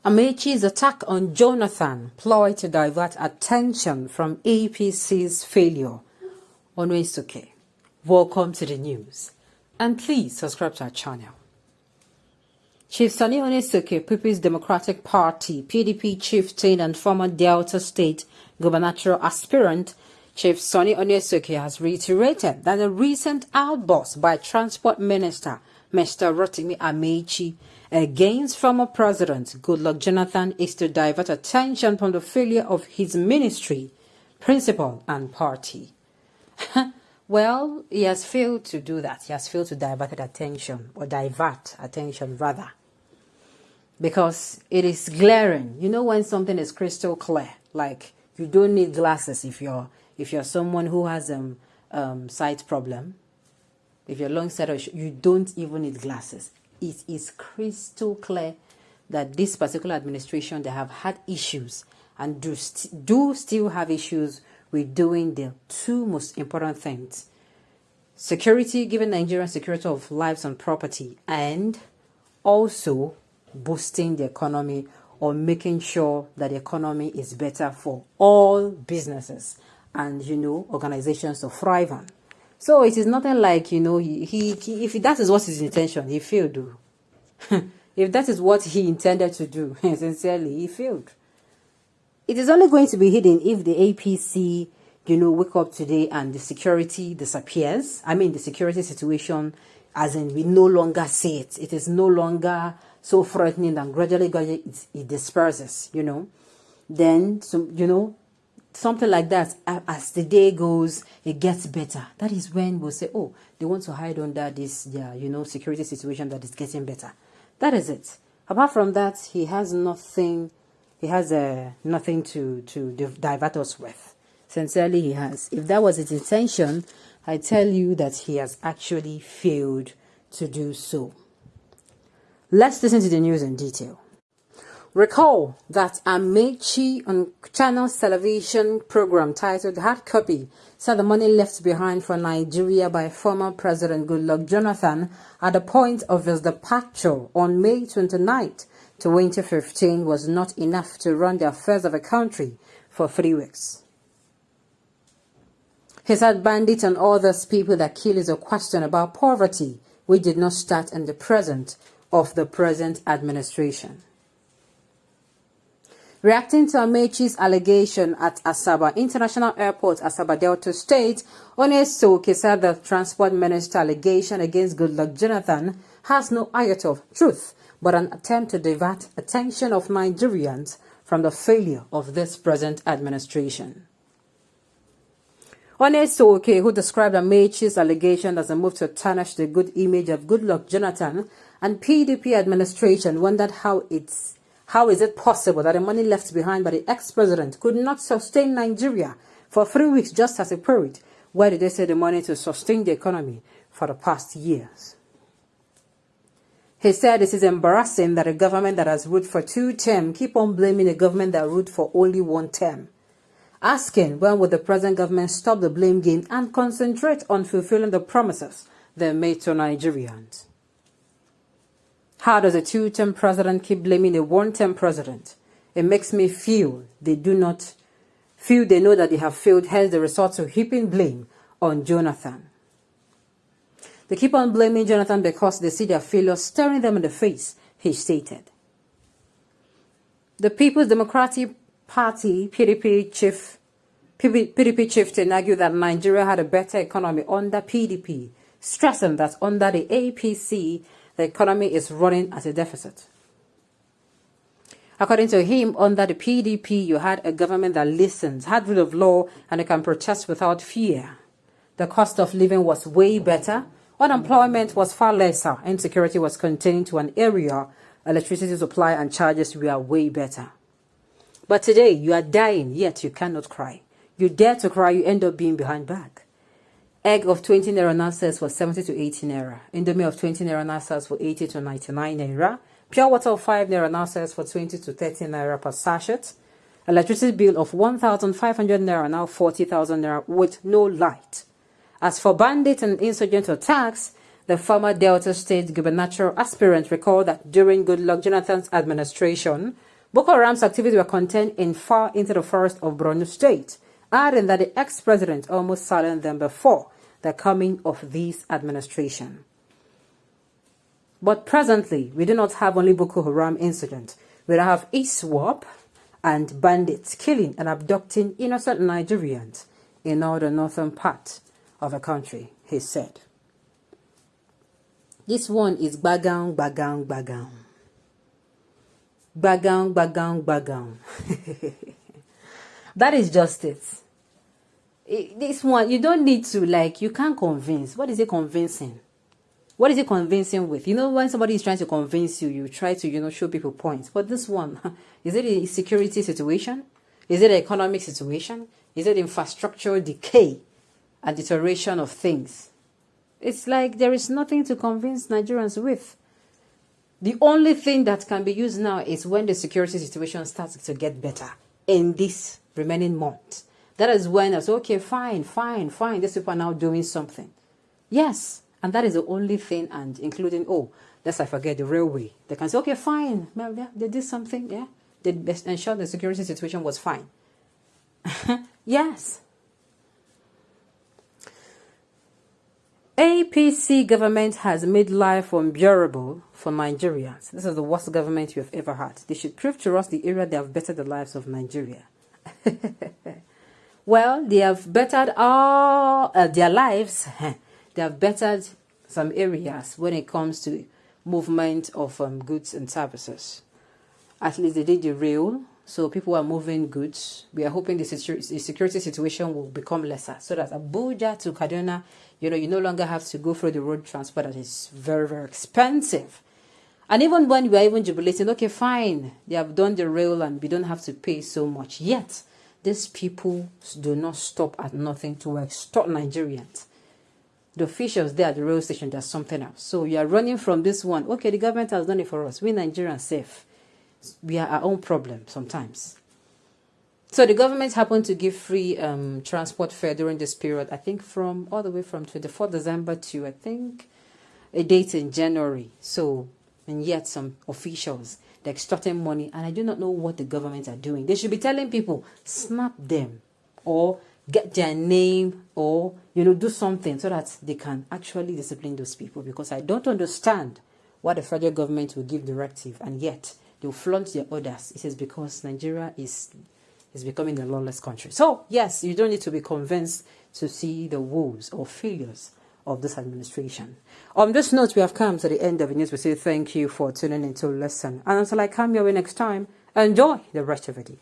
Ameachi's attack on Jonathan ploy to divert attention from APC's failure. Onwesuke, welcome to the news, and please subscribe to our channel. Chief Sunny Onwesuke, People's Democratic Party (PDP) chieftain and former Delta State gubernatorial aspirant, Chief Sunny Onwesuke has reiterated that the recent outburst by Transport Minister Mr. Rotimi Ameachi against former President Goodluck Jonathan is to divert attention from the failure of his ministry, principal, and party. Well, he has failed to do that. He has failed to divert attention, or divert attention rather, because it is glaring. You know when something is crystal clear, like you don't need glasses if you're someone who has sight problem. If you're long-sighted, you don't even need glasses. It is crystal clear that this particular administration, they have had issues and do still have issues with doing the two most important things: security, giving Nigerians security of lives and property, and also boosting the economy, or making sure that the economy is better for all businesses and, organizations to thrive on. So it is nothing like, if that is what his intention, he failed. If that is what he intended to do, sincerely, he failed. It is only going to be hidden if the APC, wake up today and the security disappears. I mean, the security situation, as in we no longer see it. It is no longer so threatening, and gradually it disperses, Then, something like that, as the day goes, it gets better. That is when we'll say, oh, they want to hide under this, security situation that is getting better. That is it. Apart from that, he has nothing. He has nothing to divert us with. Sincerely, he has. If that was his intention, I tell you that he has actually failed to do so. Let's listen to the news in detail. Recall that Ameachi on Channel's television program titled Hard Copy said the money left behind for Nigeria by former President Goodluck Jonathan at the point of his departure on May 29, 2015 was not enough to run the affairs of a country for 3 weeks. He said bandits and all those people that kill is a question about poverty, which did not start in the present administration. Reacting to Ameachi's allegation at Asaba International Airport, Asaba Delta State, Onwesuke said the transport minister allegation against Goodluck Jonathan has no iota of truth, but an attempt to divert attention of Nigerians from the failure of this present administration. Onwesuke, who described Ameachi's allegation as a move to tarnish the good image of Goodluck Jonathan and PDP administration, wondered how is it possible that the money left behind by the ex-president could not sustain Nigeria for 3 weeks just as a period? Where did they say the money to sustain the economy for the past years? He said this is embarrassing that a government that has ruled for 2 terms keep on blaming a government that ruled for only 1 term. Asking when will the present government stop the blame game and concentrate on fulfilling the promises they made to Nigerians. How does a 2-term president keep blaming a 1-term president? It makes me feel they know that they have failed, hence the resort to heaping blame on Jonathan. They keep on blaming Jonathan because they see their failure staring them in the face, he stated. The People's Democratic Party PDP chieftain argued that Nigeria had a better economy under PDP, stressing that under the APC, the economy is running at a deficit. According to him, under the PDP, you had a government that listens, had rule of law, and it can protest without fear. The cost of living was way better, unemployment was far lesser, insecurity was contained to an area, electricity supply and charges were way better. But today, you are dying, yet you cannot cry. You dare to cry, you end up being behind back. Egg of 20 naira now sells for 70 to 80 naira. Indomie of 20 naira now sells for 80 to 99 naira. Pure water of 5 naira now sells for 20 to 30 naira per sachet. Electricity bill of 1,500 naira now 40,000 naira with no light. As for bandit and insurgent attacks, the former Delta State gubernatorial aspirant recalled that during Goodluck Jonathan's administration, Boko Haram's activities were contained in far into the forest of Borno State, adding that the ex-president almost silenced them before the coming of this administration. But presently, we do not have only Boko Haram incident. We have ISWAP and bandits killing and abducting innocent Nigerians in all the northern part of the country, he said. This one is bagang, bagang, bagang. Bagang, bagang, bagang. That is justice. This one, you don't need to, you can't convince. What is it convincing? What is it convincing with? You know, when somebody is trying to convince you, you try to, show people points. But this one, is it a security situation? Is it an economic situation? Is it infrastructural decay and deterioration of things? It's like there is nothing to convince Nigerians with. The only thing that can be used now is when the security situation starts to get better in this remaining month. That is when I say, okay, fine. These people are now doing something. Yes, and that is the only thing, and including, I forget the railway. They can say, okay, fine. Well, yeah, they did something, yeah. They ensured the security situation was fine. Yes. APC government has made life unbearable for Nigerians. This is the worst government we have ever had. They should prove to us the area they have bettered the lives of Nigeria. Well, they have bettered all their lives. They have bettered some areas when it comes to movement of goods and services. At least they did the rail, so people are moving goods. We are hoping the security situation will become lesser, so that Abuja to Kaduna, you no longer have to go through the road transport that is very, very expensive. And even when we are even jubilating, okay, fine, they have done the rail and we don't have to pay so much. Yet, these people do not stop at nothing to extort Nigerians. The officials there at the rail station, there's something else. So you are running from this one. Okay, the government has done it for us. We Nigerians safe. We are our own problem sometimes. So the government happened to give free transport fare during this period, I think from all the way from 24th December to, I think, a date in January. So, and yet some officials, they're extorting money, and I do not know what the government are doing. They should be telling people, snap them, or get their name, or, do something so that they can actually discipline those people, because I don't understand why the federal government will give directive, and yet they'll flaunt their orders. It is because Nigeria is becoming a lawless country. So, yes, you don't need to be convinced to see the woes or failures of this administration. On this note, we have come to the end of the news. We say thank you for tuning in to listen. And until I come your way next time, enjoy the rest of the day.